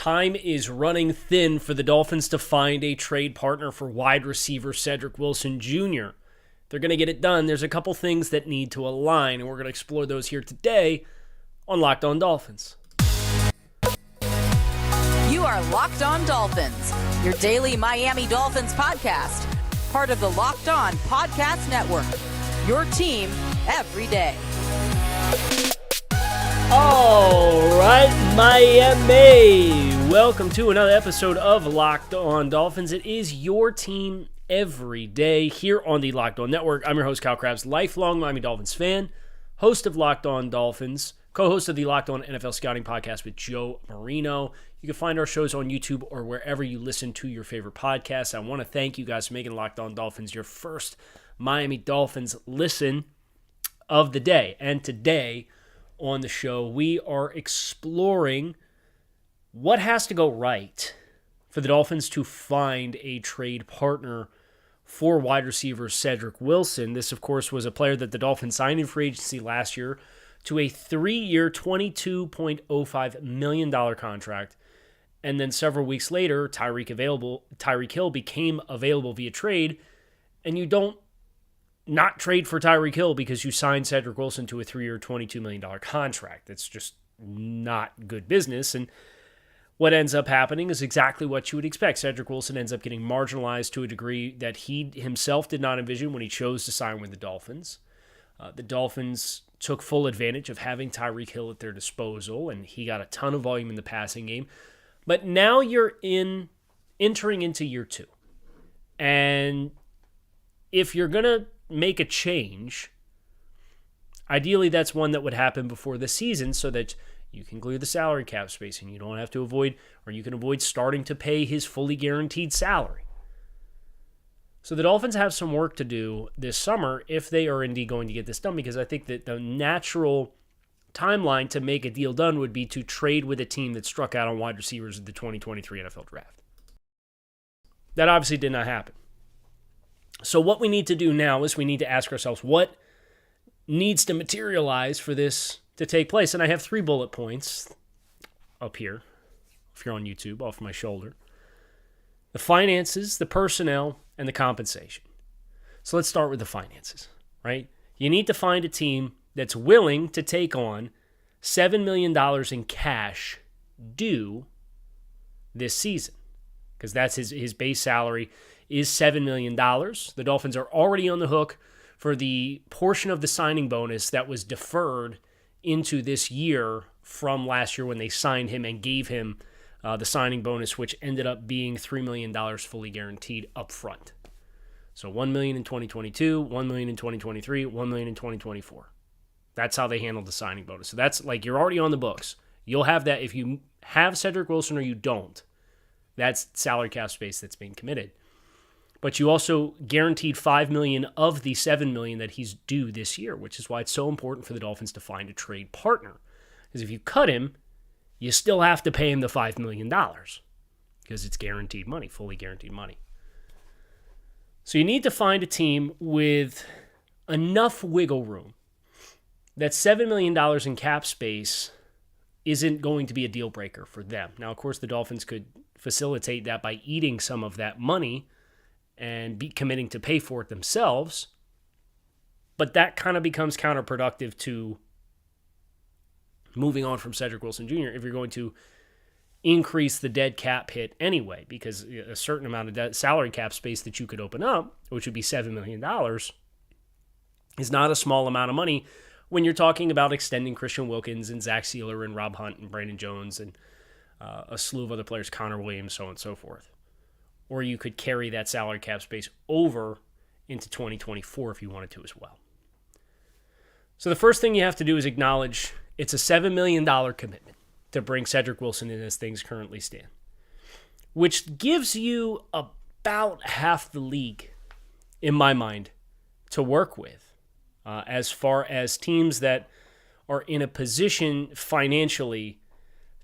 time is running thin for the Dolphins to find a trade partner for wide receiver Cedrick Wilson Jr. If they're going to get it done, there's a couple things that need to align, and we're going to explore those here today on Locked On Dolphins. You are Locked On Dolphins, your daily Miami Dolphins podcast, part of the Locked On Podcast Network, your team every day. All right, Miami. Welcome to another episode of Locked On Dolphins. It is your team every day here on the Locked On Network. I'm your host, Kyle Krabs, lifelong Miami Dolphins fan, host of Locked On Dolphins, co-host of the Locked On NFL Scouting Podcast with Joe Marino. You can find our shows on YouTube or wherever you listen to your favorite podcasts. I want to thank you guys for making Locked On Dolphins your first Miami Dolphins listen of the day. And today on the show, we are exploring what has to go right for the Dolphins to find a trade partner for wide receiver Cedrick Wilson. This, of course, was a player that the Dolphins signed in free agency last year to a 3-year, $22.05 million contract. And then several weeks later, Tyreek Hill became available via trade, and you don't not trade for Tyreek Hill because you signed Cedrick Wilson to a 3-year, $22 million contract. That's just not good business. And what ends up happening is exactly what you would expect. Cedrick Wilson ends up getting marginalized to a degree that he himself did not envision when he chose to sign with the Dolphins. The Dolphins took full advantage of having Tyreek Hill at their disposal, and he got a ton of volume in the passing game. But now you're entering into year 2. And if you're going to make a change, ideally that's one that would happen before the season so that you can clear the salary cap space and you don't have to avoid, or you can avoid starting to pay his fully guaranteed salary. So the Dolphins have some work to do this summer if they are indeed going to get this done, because I think that the natural timeline to make a deal done would be to trade with a team that struck out on wide receivers in the 2023 NFL Draft. That obviously did not happen. So what we need to do now is we need to ask ourselves what needs to materialize for this to take place. And I have 3 bullet points up here, if you're on YouTube, off my shoulder. The finances, the personnel, and the compensation. So let's start with the finances, right? You need to find a team that's willing to take on $7 million in cash due this season, because that's his base salary is $7 million. The Dolphins are already on the hook for the portion of the signing bonus that was deferred into this year from last year when they signed him and gave him the signing bonus, which ended up being $3 million fully guaranteed up front. So $1 million in 2022, $1 million in 2023, $1 million in 2024. That's how they handled the signing bonus. So that's like you're already on the books. You'll have that if you have Cedrick Wilson or you don't. That's salary cap space that's being committed. But you also guaranteed $5 million of the $7 million that he's due this year, which is why it's so important for the Dolphins to find a trade partner. Because if you cut him, you still have to pay him the $5 million because it's guaranteed money, fully guaranteed money. So you need to find a team with enough wiggle room that $7 million in cap space isn't going to be a deal breaker for them. Now, of course, the Dolphins could facilitate that by eating some of that money and be committing to pay for it themselves. But that kind of becomes counterproductive to moving on from Cedrick Wilson Jr. if you're going to increase the dead cap hit anyway, because a certain amount of salary cap space that you could open up, which would be $7 million, is not a small amount of money when you're talking about extending Christian Wilkins and Zach Sealer and Rob Hunt and Brandon Jones and a slew of other players, Connor Williams, so on and so forth. Or you could carry that salary cap space over into 2024 if you wanted to as well. So the first thing you have to do is acknowledge it's a $7 million commitment to bring Cedrick Wilson in as things currently stand, which gives you about half the league, in my mind, to work with as far as teams that are in a position financially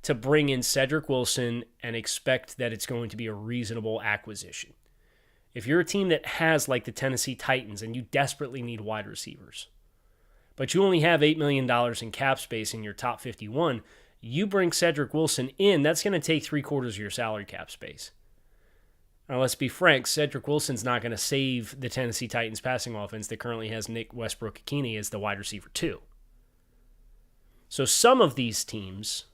to bring in Cedrick Wilson and expect that it's going to be a reasonable acquisition. If you're a team that has, like the Tennessee Titans, and you desperately need wide receivers, but you only have $8 million in cap space in your top 51, You bring Cedrick Wilson in, that's going to take 3/4 of your salary cap space. Now, let's be frank, Cedrick Wilson's not going to save the Tennessee Titans passing offense that currently has Nick Westbrook-Ikini as the wide receiver 2. So some of these teams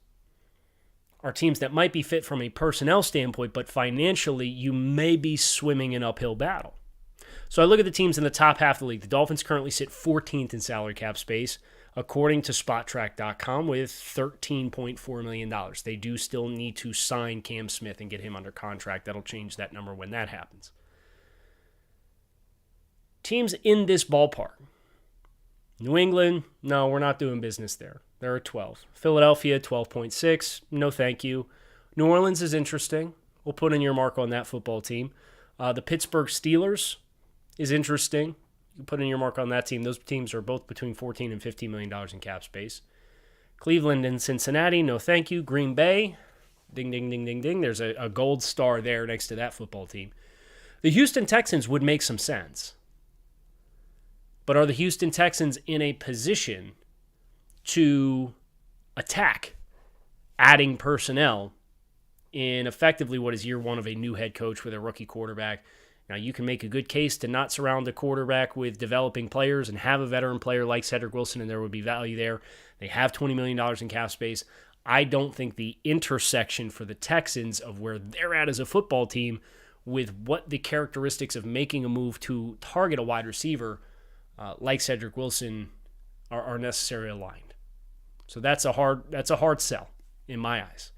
are teams that might be fit from a personnel standpoint, but financially you may be swimming an uphill battle. So I look at the teams in the top half of the league. The Dolphins currently sit 14th in salary cap space, according to SpotTrack.com, with $13.4 million. They do still need to sign Cam Smith and get him under contract. That'll change that number when that happens. Teams in this ballpark. New England, no, we're not doing business there. They're at 12. Philadelphia, 12.6. No, thank you. New Orleans is interesting. We'll put in your mark on that football team. The Pittsburgh Steelers is interesting. You put in your mark on that team. Those teams are both between $14 and $15 million in cap space. Cleveland and Cincinnati, no thank you. Green Bay, ding, ding, ding, ding, ding. There's a gold star there next to that football team. The Houston Texans would make some sense. But are the Houston Texans in a position to attack adding personnel in effectively what is year one of a new head coach with a rookie quarterback? Now, you can make a good case to not surround the quarterback with developing players and have a veteran player like Cedrick Wilson, and there would be value there. They have $20 million in cap space. I don't think the intersection for the Texans of where they're at as a football team with what the characteristics of making a move to target a wide receiver like Cedrick Wilson are necessarily aligned. So that's a hard sell in my eyes.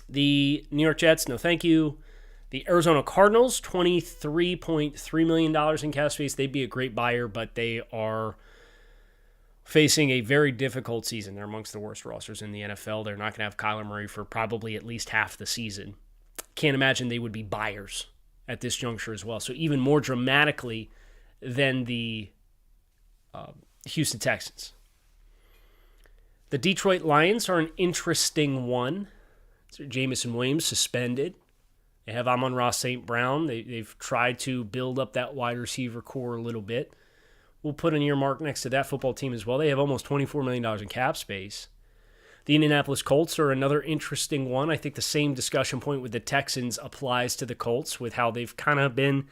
The New York Jets, no thank you. The Arizona Cardinals, $23.3 million in cap space. They'd be a great buyer, but they are facing a very difficult season. They're amongst the worst rosters in the NFL. They're not going to have Kyler Murray for probably at least half the season. Can't imagine they would be buyers at this juncture as well. So even more dramatically than the Houston Texans. The Detroit Lions are an interesting one. So Jamison Williams suspended. They have Amon-Ra St. Brown. They've tried to build up that wide receiver core a little bit. We'll put an earmark next to that football team as well. They have almost $24 million in cap space. The Indianapolis Colts are another interesting one. I think the same discussion point with the Texans applies to the Colts with how they've kind of been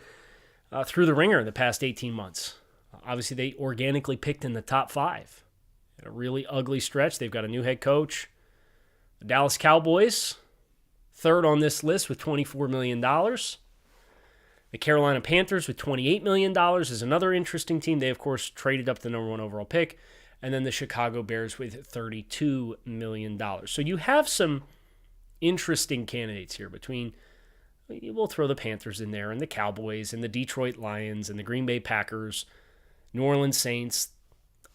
through the ringer in the past 18 months. Obviously, they organically picked in the top 5. Had a really ugly stretch. They've got a new head coach. The Dallas Cowboys, third on this list with $24 million. The Carolina Panthers with $28 million is another interesting team. They, of course, traded up the number 1 overall pick. And then the Chicago Bears with $32 million. So you have some interesting candidates here between, we'll throw the Panthers in there, and the Cowboys, and the Detroit Lions, and the Green Bay Packers, New Orleans Saints,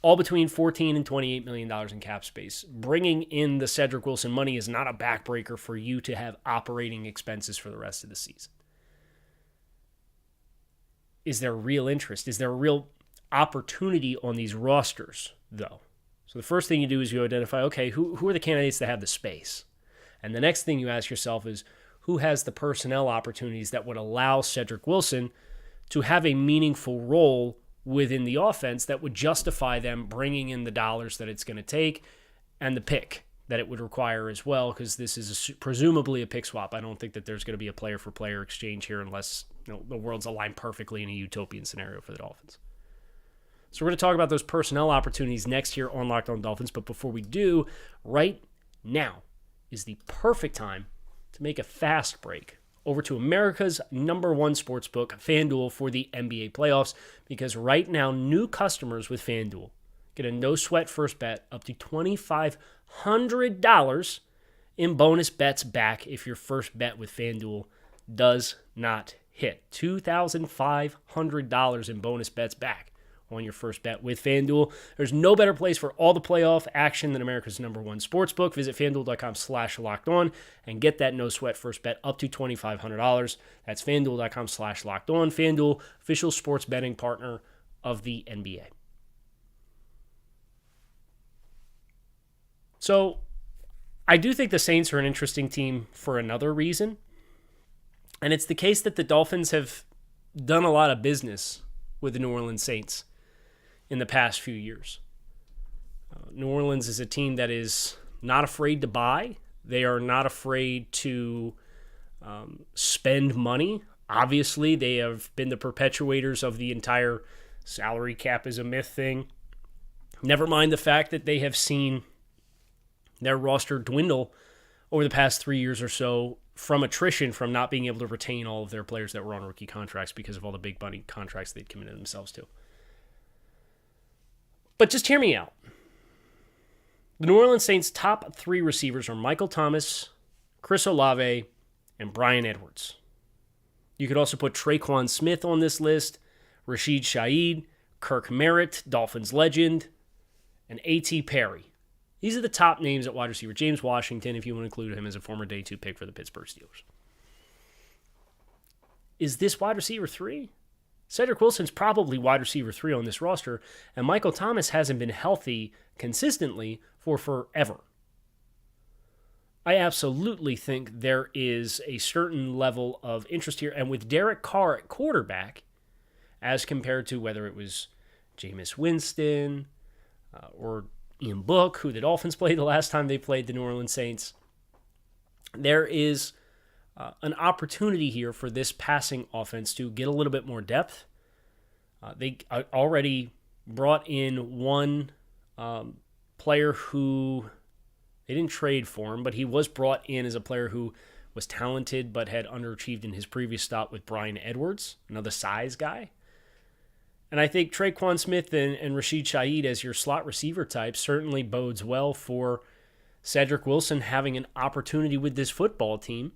all between $14 and $28 million in cap space. Bringing in the Cedrick Wilson money is not a backbreaker for you to have operating expenses for the rest of the season. Is there real interest? Is there a real opportunity on these rosters, though? So the first thing you do is you identify, okay, who are the candidates that have the space? And the next thing you ask yourself is, who has the personnel opportunities that would allow Cedrick Wilson to have a meaningful role within the offense that would justify them bringing in the dollars that it's going to take and the pick that it would require as well, because this is presumably a pick swap. I don't think that there's going to be a player-for-player exchange here unless the world's aligned perfectly in a utopian scenario for the Dolphins. So we're going to talk about those personnel opportunities next here on Locked On Dolphins, but before we do, right now is the perfect time to make a fast break over to America's number 1 sportsbook, FanDuel, for the NBA playoffs, because right now, new customers with FanDuel get a no-sweat first bet up to $2,500 in bonus bets back if your first bet with FanDuel does not hit. $2,500 in bonus bets back on your first bet with FanDuel. There's no better place for all the playoff action than America's number 1 sportsbook. Visit FanDuel.com/lockedon and get that no-sweat first bet up to $2,500. That's FanDuel.com/lockedon. FanDuel, official sports betting partner of the NBA. So I do think the Saints are an interesting team for another reason. And it's the case that the Dolphins have done a lot of business with the New Orleans Saints in the past few years. New Orleans is a team that is not afraid to buy. They are not afraid to spend money. Obviously, they have been the perpetuators of the entire salary cap is a myth thing. Never mind the fact that they have seen their roster dwindle over the past 3 years or so from attrition, from not being able to retain all of their players that were on rookie contracts because of all the big money contracts they'd committed themselves to. But just hear me out. The New Orleans Saints' top 3 receivers are Michael Thomas, Chris Olave, and Bryan Edwards. You could also put Traquan Smith on this list, Rashid Shaheed, Kirk Merritt, Dolphins legend, and A.T. Perry. These are the top names at wide receiver. James Washington, if you want to include him as a former day 2 pick for the Pittsburgh Steelers. Is this wide receiver 3? Cedrick Wilson's probably wide receiver 3 on this roster, and Michael Thomas hasn't been healthy consistently for forever. I absolutely think there is a certain level of interest here, and with Derek Carr at quarterback, as compared to whether it was Jameis Winston or Ian Book, who the Dolphins played the last time they played the New Orleans Saints, there is an opportunity here for this passing offense to get a little bit more depth. They already brought in one player who they didn't trade for him, but he was brought in as a player who was talented but had underachieved in his previous stop with Bryan Edwards, another size guy. And I think Traquan Smith and Rashid Shaheed as your slot receiver type certainly bodes well for Cedrick Wilson having an opportunity with this football team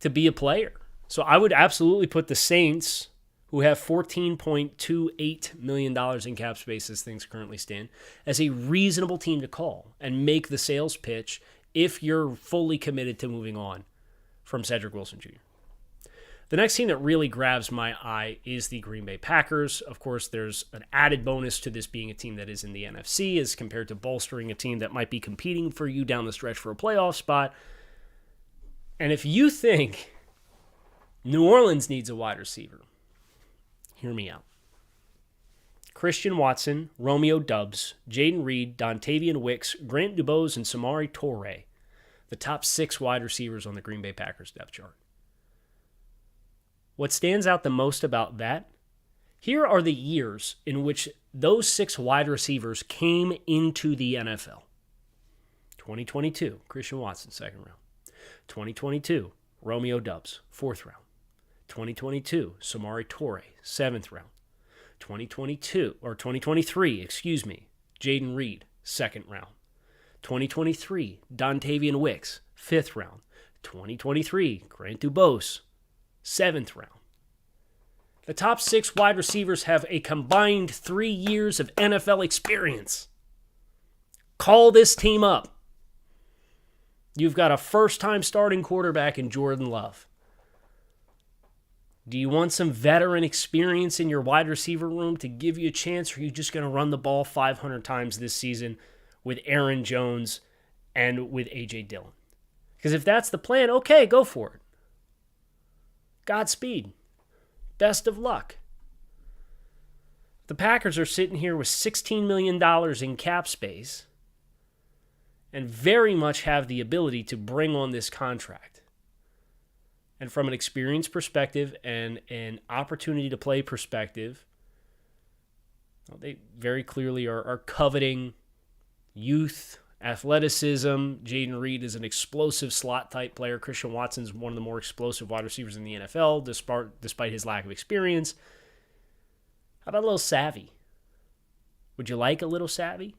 to be a player. So I would absolutely put the Saints, who have $14.28 million in cap space as things currently stand, as a reasonable team to call and make the sales pitch if you're fully committed to moving on from Cedrick Wilson Jr. The next team that really grabs my eye is the Green Bay Packers. Of course, there's an added bonus to this being a team that is in the NFC as compared to bolstering a team that might be competing for you down the stretch for a playoff spot. And if you think New Orleans needs a wide receiver, hear me out. Christian Watson, Romeo Doubs, Jaden Reed, Dontavian Wicks, Grant Dubose, and Samori Toure, the top 6 wide receivers on the Green Bay Packers depth chart. What stands out the most about that? Here are the years in which those 6 wide receivers came into the NFL. 2022, Christian Watson, 2nd round. 2022, Romeo Doubs, 4th round. 2022, Samori Toure, 7th round. 2023, Jaden Reed, 2nd round. 2023, Dontavian Wicks, 5th round. 2023, Grant Dubose, 7th round. The top 6 wide receivers have a combined 3 years of NFL experience. Call this team up. You've got a first-time starting quarterback in Jordan Love. Do you want some veteran experience in your wide receiver room to give you a chance, or are you just going to run the ball 500 times this season with Aaron Jones and with A.J. Dillon? Because if that's the plan, okay, go for it. Godspeed. Best of luck. The Packers are sitting here with $16 million in cap space and very much have the ability to bring on this contract. And from an experience perspective and an opportunity to play perspective, they very clearly are coveting youth, athleticism. Jaden Reed is an explosive slot-type player. Christian Watson's one of the more explosive wide receivers in the NFL, despite his lack of experience. How about a little savvy? Would you like a little savvy?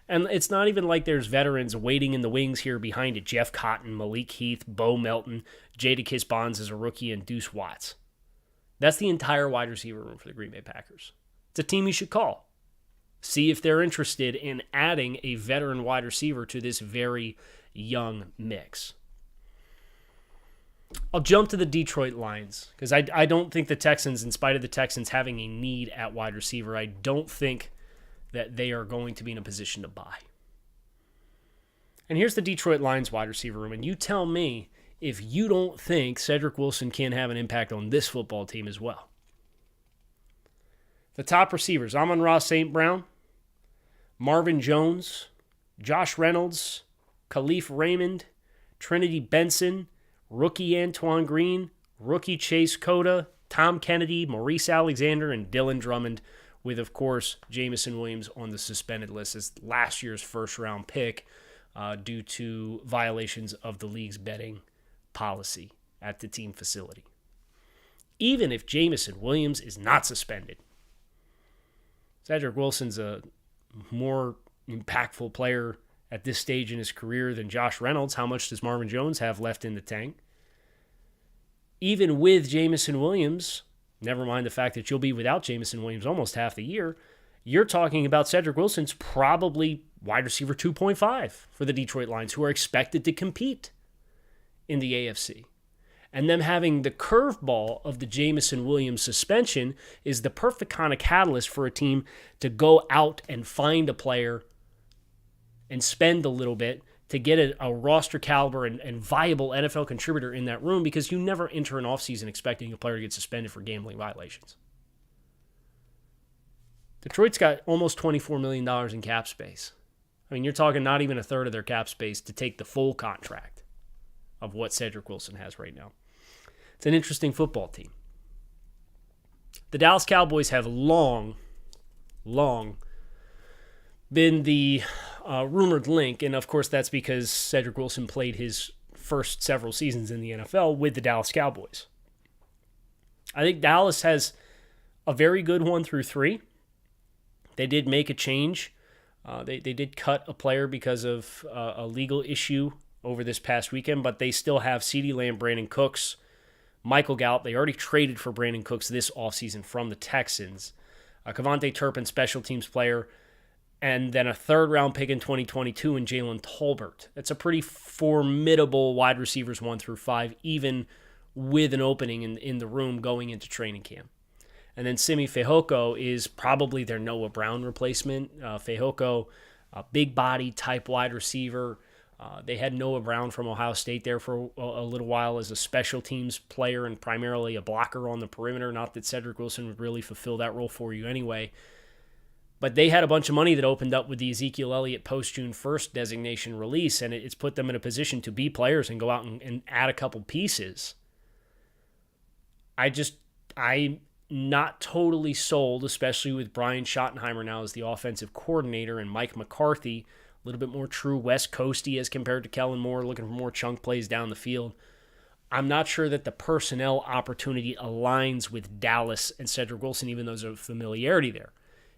And it's not even like there's veterans waiting in the wings here behind it. Jeff Cotton, Malik Heath, Bo Melton, Jadakiss Bonds as a rookie, and Deuce Watts. That's the entire wide receiver room for the Green Bay Packers. It's a team you should call. See if they're interested in adding a veteran wide receiver to this very young mix. I'll jump to the Detroit Lions because I don't think the Texans, in spite of the Texans having a need at wide receiver, I don't think that they are going to be in a position to buy. And here's the Detroit Lions wide receiver room, and you tell me if you don't think Cedrick Wilson can have an impact on this football team as well. The top receivers, Amon-Ra St. Brown, Marvin Jones, Josh Reynolds, Khalif Raymond, Trinity Benson, rookie Antoine Green, rookie Chase Cota, Tom Kennedy, Maurice Alexander, and Dylan Drummond, with, of course, Jameson Williams on the suspended list as last year's first-round pick due to violations of the league's betting policy at the team facility. Even if Jameson Williams is not suspended, Cedrick Wilson's a more impactful player at this stage in his career than Josh Reynolds. How much does Marvin Jones have left in the tank? Even with Jameson Williams, never mind the fact that you'll be without Jameson Williams almost half the year, you're talking about Cedrick Wilson's probably wide receiver 2.5 for the Detroit Lions, who are expected to compete in the AFC. And them having the curveball of the Jameson Williams suspension is the perfect kind of catalyst for a team to go out and find a player and spend a little bit to get a roster caliber and viable NFL contributor in that room, because you never enter an offseason expecting a player to get suspended for gambling violations. Detroit's got almost $24 million in cap space. I mean, you're talking not even a third of their cap space to take the full contract of what Cedrick Wilson has right now. It's an interesting football team. The Dallas Cowboys have long been the rumored link, and of course that's because Cedrick Wilson played his first several seasons in the NFL with the Dallas Cowboys. I think Dallas has a very good 1-3. They did make a change. They did cut a player because of a legal issue over this past weekend, but they still have CeeDee Lamb, Brandon Cooks, Michael Gallup. They already traded for Brandon Cooks this offseason from the Texans. Kevontae Turpin, special teams player, and then a third-round pick in 2022 in Jalen Tolbert. It's a pretty formidable wide receivers 1-5, even with an opening in the room going into training camp. And then Simi Fehoko is probably their Noah Brown replacement. Fehoko, a big body type wide receiver. They had Noah Brown from Ohio State there for a little while as a special teams player and primarily a blocker on the perimeter. Not that Cedrick Wilson would really fulfill that role for you anyway. But they had a bunch of money that opened up with the Ezekiel Elliott post-June 1st designation release, and it's put them in a position to be players and go out and add a couple pieces. I'm not totally sold, especially with Brian Schottenheimer now as the offensive coordinator and Mike McCarthy, a little bit more true West Coasty as compared to Kellen Moore, looking for more chunk plays down the field. I'm not sure that the personnel opportunity aligns with Dallas and Cedrick Wilson, even though there's a familiarity there.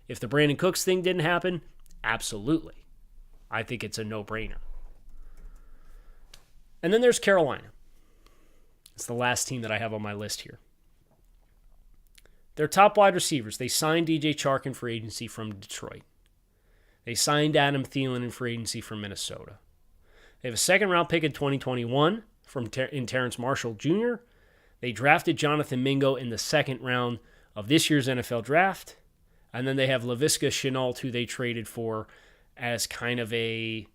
If the Brandon Cooks thing didn't happen, absolutely. I think it's a no-brainer. And then there's Carolina. It's the last team that I have on my list here. Their top wide receivers, they signed DJ Chark in free agency from Detroit. They signed Adam Thielen in free agency from Minnesota. They have a second-round pick in 2021 in Terrence Marshall Jr. They drafted Jonathan Mingo in the second round of this year's NFL draft. And then they have Laviska Shenault, who they traded for as kind of a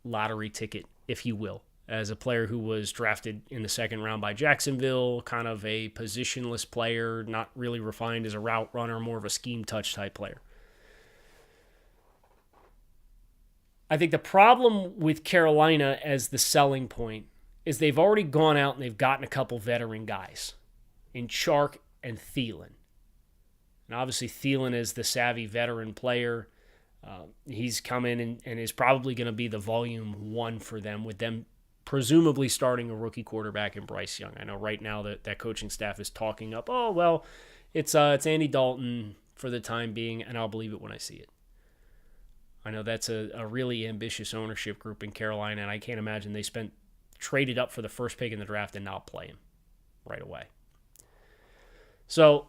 lottery ticket, if you will, as a player who was drafted in the second round by Jacksonville, kind of a positionless player, not really refined as a route runner, more of a scheme touch type player. I think the problem with Carolina as the selling point is they've already gone out and they've gotten a couple veteran guys in Chark and Thielen. And obviously Thielen is the savvy veteran player. He's come in and is probably going to be the volume one for them, with them presumably starting a rookie quarterback in Bryce Young. I know right now that coaching staff is talking up, oh, well, it's Andy Dalton for the time being, and I'll believe it when I see it. I know that's a really ambitious ownership group in Carolina, and I can't imagine they traded up for the first pick in the draft and not play him right away. So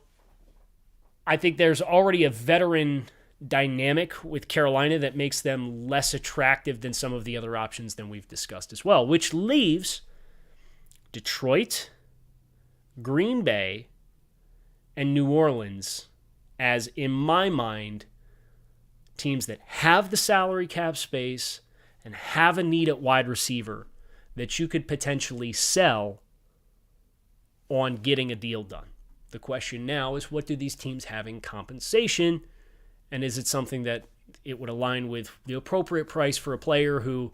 I think there's already a veteran dynamic with Carolina that makes them less attractive than some of the other options than we've discussed as well, which leaves Detroit, Green Bay, and New Orleans as, in my mind, teams that have the salary cap space and have a need at wide receiver that you could potentially sell on getting a deal done. The question now is, what do these teams have in compensation, and is it something that it would align with the appropriate price for a player who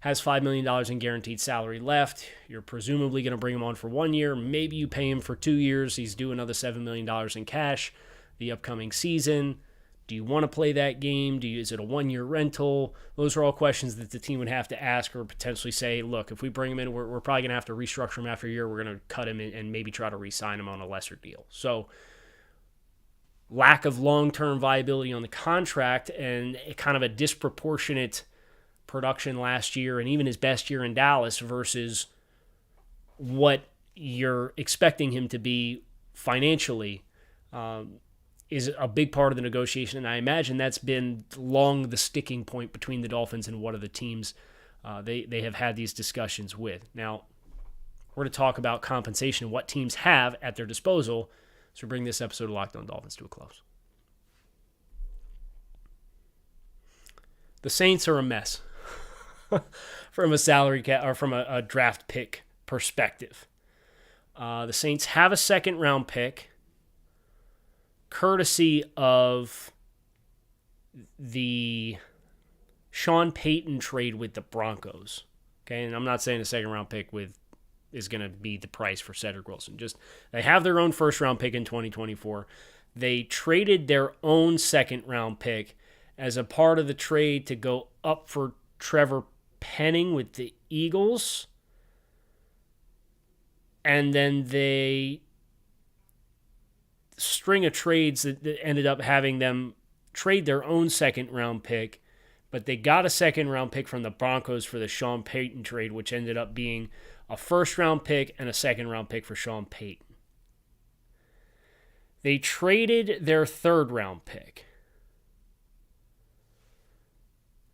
has $5 million in guaranteed salary left. You're presumably going to bring him on for 1 year. Maybe you pay him for 2 years. He's due another $7 million in cash the upcoming season. Do you want to play that game? Is it a 1-year rental? Those are all questions that the team would have to ask, or potentially say, look, if we bring him in, we're probably going to have to restructure him after a year. We're going to cut him and maybe try to re-sign him on a lesser deal. So lack of long-term viability on the contract and kind of a disproportionate production last year and even his best year in Dallas versus what you're expecting him to be financially is a big part of the negotiation, and I imagine that's been long the sticking point between the Dolphins and one of the teams they have had these discussions with. Now, we're going to talk about compensation and what teams have at their disposal, so bring this episode of Locked On Dolphins to a close. The Saints are a mess from a salary cap or from a draft pick perspective. The Saints have a second-round pick, courtesy of the Sean Payton trade with the Broncos. Okay, and I'm not saying a second-round pick is going to be the price for Cedrick Wilson. Just they have their own first-round pick in 2024. They traded their own second-round pick as a part of the trade to go up for Trevor Penning with the Eagles. And then they string of trades that ended up having them trade their own second-round pick, but they got a second-round pick from the Broncos for the Sean Payton trade, which ended up being a first-round pick and a second-round pick for Sean Payton. They traded their third-round pick.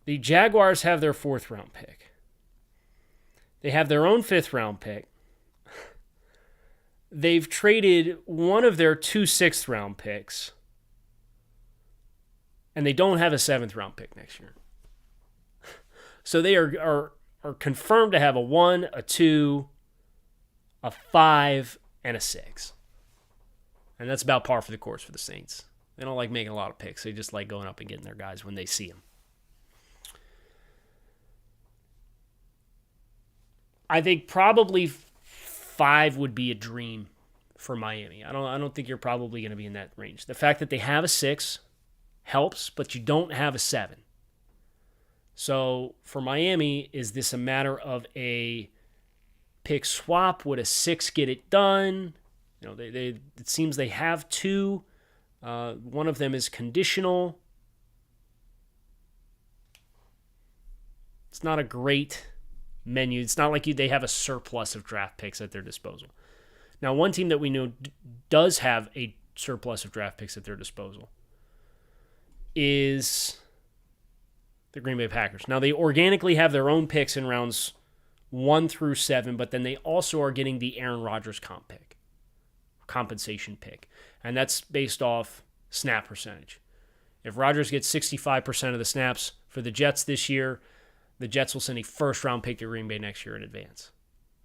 The Jaguars have their fourth-round pick. They have their own fifth-round pick. They've traded one of their 2 sixth-round picks, and they don't have a 7th-round pick next year. So they are confirmed to have a 1, a 2, a 5, and a 6. And that's about par for the course for the Saints. They don't like making a lot of picks. They just like going up and getting their guys when they see them. I think probably 5 would be a dream for Miami. I don't think you're probably going to be in that range. The fact that they have a 6 helps, but you don't have a 7. So for Miami, is this a matter of a pick swap? Would a 6 get it done? You know, it seems they have 2. One of them is conditional. It's not a great menu. It's not like they have a surplus of draft picks at their disposal. Now, one team that we know does have a surplus of draft picks at their disposal is the Green Bay Packers. Now, they organically have their own picks in rounds 1 through 7, but then they also are getting the Aaron Rodgers compensation pick, and that's based off snap percentage. If Rodgers gets 65% of the snaps for the Jets this year, the Jets will send a first-round pick to Green Bay next year in advance,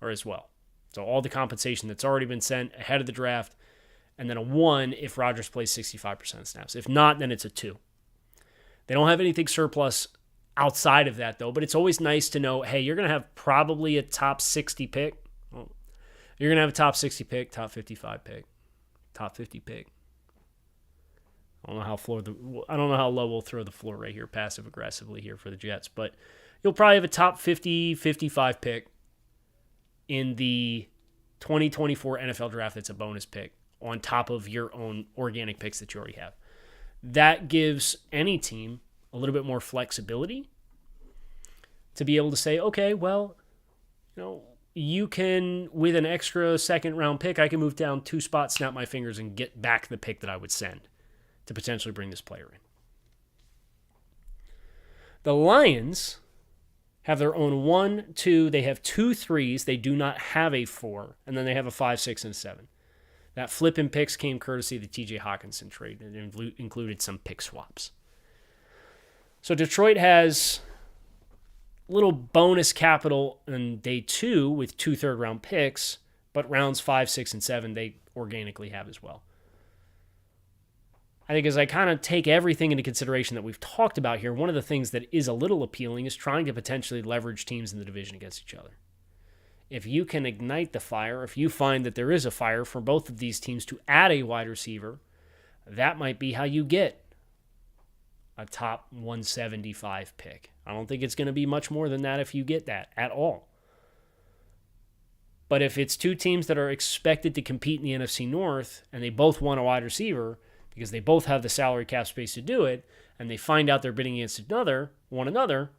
or as well. So all the compensation that's already been sent ahead of the draft, and then a 1 if Rodgers plays 65% of snaps. If not, then it's a 2. They don't have anything surplus outside of that, though, but it's always nice to know, hey, you're going to have probably a top 60 pick. Well, you're going to have a top 60 pick, top 55 pick, top 50 pick. I don't know how low we'll throw the floor right here, passive-aggressively here for the Jets, but you'll probably have a top 50, 55 pick in the 2024 NFL Draft that's a bonus pick on top of your own organic picks that you already have. That gives any team a little bit more flexibility to be able to say, okay, well, you can, with an extra second-round pick, I can move down 2 spots, snap my fingers, and get back the pick that I would send to potentially bring this player in. The Lions have their own 1, 2. They have 2 3s. They do not have a 4. And then they have a 5, 6, and a 7. That flip in picks came courtesy of the TJ Hawkinson trade and included some pick swaps. So Detroit has little bonus capital in day 2 with 2 third-round picks, but rounds 5, 6, and 7 they organically have as well. I think as I kind of take everything into consideration that we've talked about here, one of the things that is a little appealing is trying to potentially leverage teams in the division against each other. If you can ignite the fire, if you find that there is a fire for both of these teams to add a wide receiver, that might be how you get a top 175 pick. I don't think it's going to be much more than that if you get that at all. But if it's two teams that are expected to compete in the NFC North and they both want a wide receiver because they both have the salary cap space to do it, and they find out they're bidding against one another,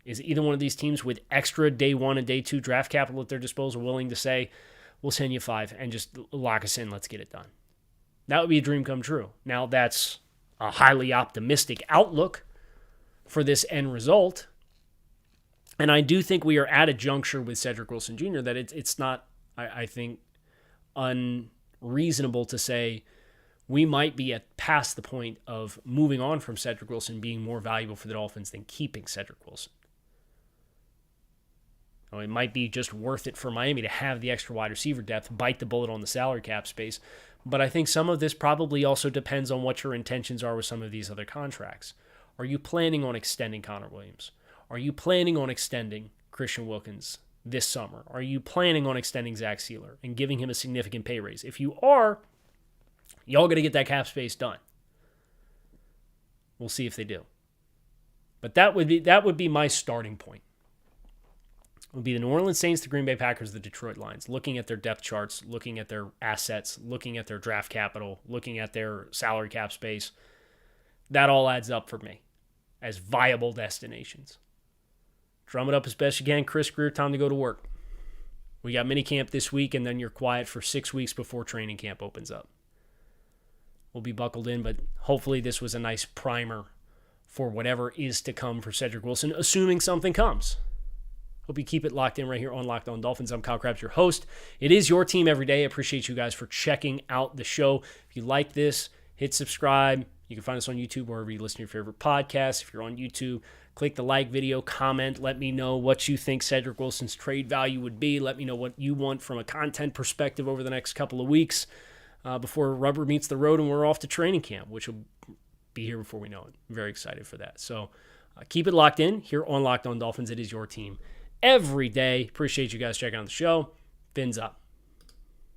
is either one of these teams with extra day one and day two draft capital at their disposal willing to say, we'll send you 5 and just lock us in, let's get it done. That would be a dream come true. Now, that's a highly optimistic outlook for this end result. And I do think we are at a juncture with Cedrick Wilson Jr. that it's not, I think, unreasonable to say we might be past the point of moving on from Cedrick Wilson being more valuable for the Dolphins than keeping Cedrick Wilson. Now, it might be just worth it for Miami to have the extra wide receiver depth, bite the bullet on the salary cap space. But I think some of this probably also depends on what your intentions are with some of these other contracts. Are you planning on extending Connor Williams? Are you planning on extending Christian Wilkins this summer? Are you planning on extending Zach Sealer and giving him a significant pay raise? If you are, y'all got to get that cap space done. We'll see if they do. But that would be my starting point. It would be the New Orleans Saints, the Green Bay Packers, the Detroit Lions, looking at their depth charts, looking at their assets, looking at their draft capital, looking at their salary cap space. That all adds up for me as viable destinations. Drum it up as best you can. Chris Greer, time to go to work. We got minicamp this week, and then you're quiet for 6 weeks before training camp opens up. We'll be buckled in, but hopefully this was a nice primer for whatever is to come for Cedrick Wilson, assuming something comes. Hope you keep it locked in right here on Locked On Dolphins. I'm Kyle Krabs, your host. It is your team every day. I appreciate you guys for checking out the show. If you like this, hit subscribe. You can find us on YouTube wherever you listen to your favorite podcasts. If you're on YouTube, click the like video, comment. Let me know what you think Cedrick Wilson's trade value would be. Let me know what you want from a content perspective over the next couple of weeks before rubber meets the road and we're off to training camp, which will be here before we know it. I'm very excited for that. So keep it locked in here on Locked On Dolphins. It is your team every day. Appreciate you guys checking out the show. Fins up.